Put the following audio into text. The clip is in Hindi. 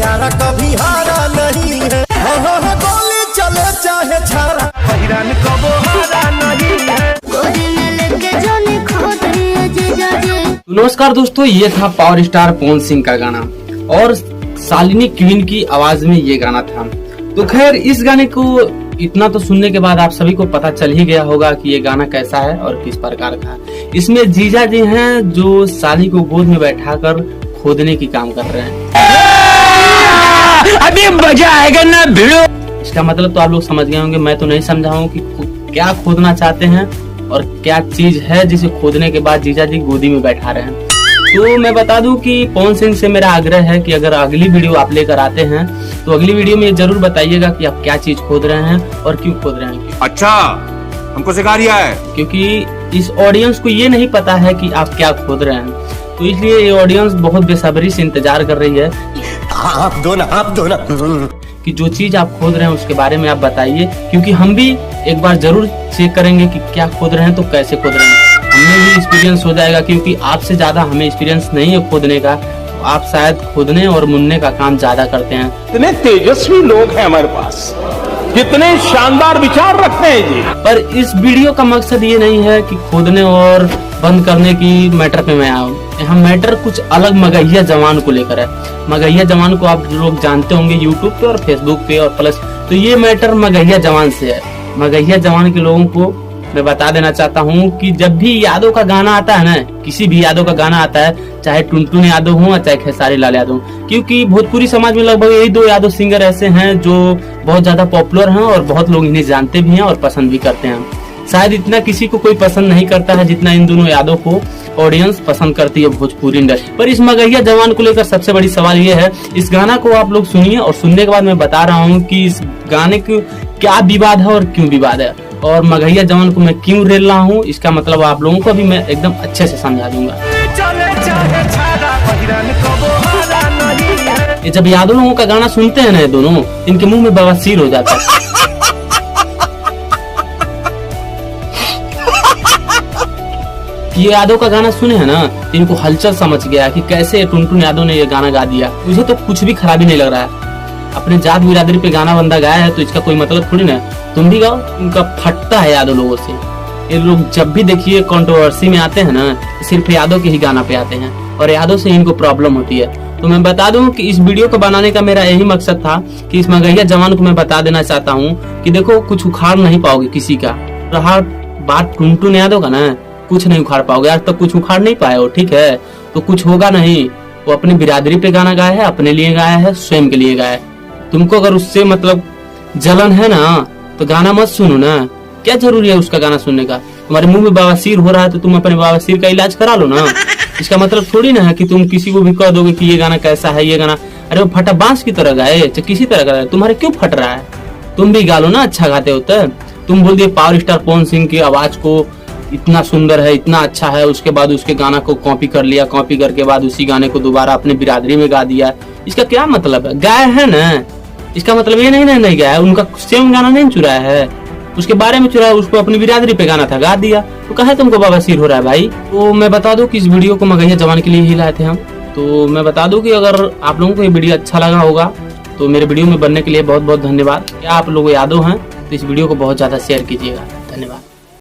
यारा कभी हारा नहीं है, गोली चले चाहे छारा पहिरान कबो हारा नहीं है। नमस्कार दोस्तों, ये था पावर स्टार पवन सिंह का गाना और शालिनी क्वीन की आवाज में ये गाना था। तो खैर इस गाने को इतना तो सुनने के बाद आप सभी को पता चल ही गया होगा कि ये गाना कैसा है और किस प्रकार का है। इसमें जीजा जी हैं जो साली को गोद में बैठाकर खोदने की काम कर रहे हैं। अभी मजा आएगा ना भिड़ो। इसका मतलब तो आप लोग समझ गए होंगे, मैं तो नहीं समझा हूँ कि क्या खोदना चाहते हैं और क्या चीज है जिसे खोदने के बाद जीजा जी गोदी में बैठा रहे हैं। तो मैं बता दूं कि पवन सिंह से मेरा आग्रह है कि अगर अगली वीडियो आप लेकर आते हैं तो अगली वीडियो में जरूर बताइएगा कि आप क्या चीज खोद रहे हैं और क्यों खोद रहे हैं। अच्छा, हमको सिखा रिया है, क्योंकि इस ऑडियंस को ये नहीं पता है कि आप क्या खोद रहे हैं, तो इसलिए ये ऑडियंस बहुत बेसब्री से इंतजार कर रही है। आप दो ना कि जो चीज आप खोद रहे हैं उसके बारे में आप बताइए, क्योंकि हम भी एक बार जरूर चेक करेंगे कि क्या खोद रहे हैं तो कैसे खोद रहे हैं। हमें भी एक्सपीरियंस हो जाएगा, क्योंकि आपसे ज्यादा हमें एक्सपीरियंस नहीं है खोदने का। तो आप शायद खोदने और मुनने का काम ज्यादा करते हैं। इतने तेजस्वी लोग हैं हमारे पास, कितने शानदार विचार रखते हैं जी। पर इस वीडियो का मकसद ये नहीं है कि खोदने और बंद करने की मैटर पे मैं आऊँ। यहाँ मैटर कुछ अलग मगहिया जवान को लेकर है। मगहिया जवान को आप लोग जानते होंगे यूट्यूब पे और फेसबुक पे और प्लस, तो ये मैटर मगहिया जवान से है। मगहिया जवान के लोगों को मैं बता देना चाहता हूँ कि जब भी यादव का गाना आता है ना, किसी भी यादव का गाना आता है, चाहे टुनटुन यादव हो चाहे खेसारी लाल यादव, क्योंकि भोजपुरी समाज में लगभग यही दो यादव सिंगर ऐसे हैं जो बहुत ज्यादा पॉपुलर हैं और बहुत लोग इन्हें जानते भी हैं और पसंद भी करते हैं। शायद इतना किसी को कोई पसंद नहीं करता है जितना इन दोनों यादव को ऑडियंस पसंद करती है भोजपुरी इंडस्ट्री। पर इस मगहिया जवान को लेकर सबसे बड़ी सवाल ये है, इस गाना को आप लोग सुनिए और सुनने के बाद मैं बता रहा हूँ कि इस गाने को क्या विवाद है और क्यों विवाद है, और मगहिया जवान को मैं क्यों रेल रहा हूँ। इसका मतलब आप लोगों को भी मैं एकदम अच्छे से समझा दूंगा। ये जब यादव लोगों का गाना सुनते हैं ना ये दोनों, इनके मुंह में बवासीर हो जाता है। ये यादव का गाना सुने है ना, इनको हलचल समझ गया कि कैसे टुनटुन यादव ने ये गाना गा दिया। मुझे तो कुछ भी खराबी नहीं लग रहा है। अपने जात बिरादरी पे गाना बंदा गाया है तो इसका कोई मतलब थोड़ी ना तुम भी गाओ। इनका फटता है यादव लोगों से। ये लोग जब भी देखिए कंट्रोवर्सी में आते हैं ना, सिर्फ यादव के ही गाना पे आते हैं और यादव से इनको प्रॉब्लम होती है। तो मैं बता दूं कि इस वीडियो को बनाने का मेरा यही मकसद था कि इस मगहिया जवान को मैं बता देना चाहता हूँ कि देखो, कुछ उखाड़ नहीं पाओगे किसी का। रहा बात टुनटुन यादव का ना, कुछ नहीं उखाड़ पाओगे। आज तक कुछ उखाड़ नहीं पाए हो, ठीक है, तो कुछ होगा नहीं। वो अपनी बिरादरी पे गाना गाया है, अपने लिए गाया है, स्वयं के लिए गाया है। तुमको अगर उससे मतलब जलन है ना तो गाना मत सुनो ना। क्या जरूरी है उसका गाना सुनने का? तुम्हारे मुंह में बवासीर हो रहा है तो तुम अपने बवासीर का इलाज करा लो ना। इसका मतलब थोड़ी ना है कि तुम किसी को भी कह दोगे कि ये गाना कैसा है, ये गाना अरे वो फटा बांस की तरह गाए, चाहे किसी तरह गाए, तुम्हारे क्यों फट रहा है? तुम भी गा लो ना, अच्छा गाते होते। तुम बोल दिए पावर स्टार पवन सिंह की आवाज को इतना सुंदर है, इतना अच्छा है, उसके बाद उसके गाना को कॉपी कर लिया, कॉपी करके बाद उसी गाने को दोबारा अपने बिरादरी में गा दिया। इसका क्या मतलब है? गाया है ना, इसका मतलब ये नहीं गाया, उनका सेम गाना नहीं चुराया है, उसके बारे में चुराया, उसको अपनी बिरादरी पे गाना था गा दिया। तो कहे तुमको बवासीर हो रहा है भाई। तो मैं बता दूं कि इस वीडियो को मगहिया जवान के लिए ही लाए थे हम। तो मैं बता दूं कि अगर आप लोगों को ये वीडियो अच्छा लगा होगा तो मेरे वीडियो में बनने के लिए बहुत बहुत धन्यवाद। क्या आप लोग यादव हैं तो इस वीडियो को बहुत ज्यादा शेयर कीजिएगा। धन्यवाद।